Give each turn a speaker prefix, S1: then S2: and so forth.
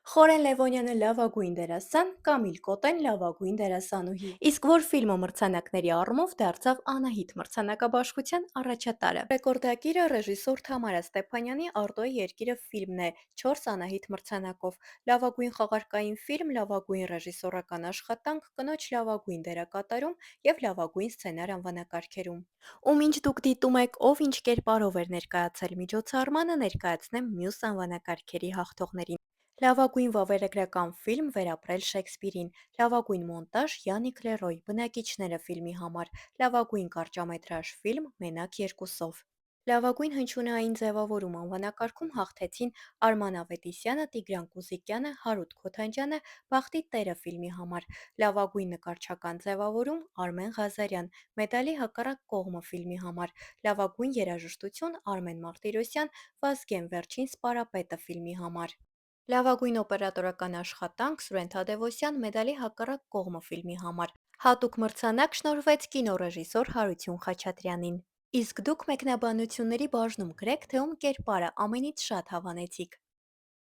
S1: Խորեն Լևոնյանը լավագույն դերասան, Կամիլ Կոտեն լավագույն դերասանուհի։ Իսկ որ ֆիլմը մրցանակների առումով դարձավ Անահիտ մրցանակաբաշխության առաջատարը։ Ռեկորդակիրը ռեժիսոր Թամարա Ստեփանյանի «Արտոյի երկիրը» ֆիլմն է 4 Անահիտ մրցանակով՝ լավագույն խաղարկային ֆիլմ, լավագույն ռեժիսորական աշխատանք, կնոջ լավագույն դերակատարում և լավագույն սցենար անվանակարգերում։ Ու մինչ դուք դիտում եք, ով ինչ կերպարով էր ներկայացել միջոցառմանը, ներկայացնեմ մյուս անվանակարգերի հաղթողներին։ Լավագույն վավերագրական ֆիլմ «Վերապրել Շեքսպիրին», լավագույն մոնտաժ Յաննիկ Լերոյ, «Բնակիչները» ֆիլմի համար, լավագույն կարճամետրաժ ֆիլմ «Մենակ երկուսով»։ Լավագույն հնչյունային ձևավորում անվանակարգում հաղթեցին Արման Ավետիսյանը, Տիգրան Կուզիկյանը, Հարութ Քոթանջյանը «Բախտի տերը» ֆիլմի համար, լավագույն նկարչական ձևավորում Արմեն Ղազարյան, Մեդալի հակառակ կողմը ֆիլմի համար, լավագույն երաժշտություն Արմեն Մարտիրոսյան, Վազգեն Վերջին սպարապետը ֆիլմի համար։ Լավագույն օպերատորական աշխատանք Սուրեն Թադևոսյան «Մեդալի հակառակ կողմը» ֆիլմի համար։ Հատուկ մրցանակ շնորհվեց կինոռեժիսոր Հարություն Խաչատրյանին։ Իսկ դուք մեկնաբանությունների բաժնում գրեք, թե ում կերպարը ամենից շատ հավանեցիք։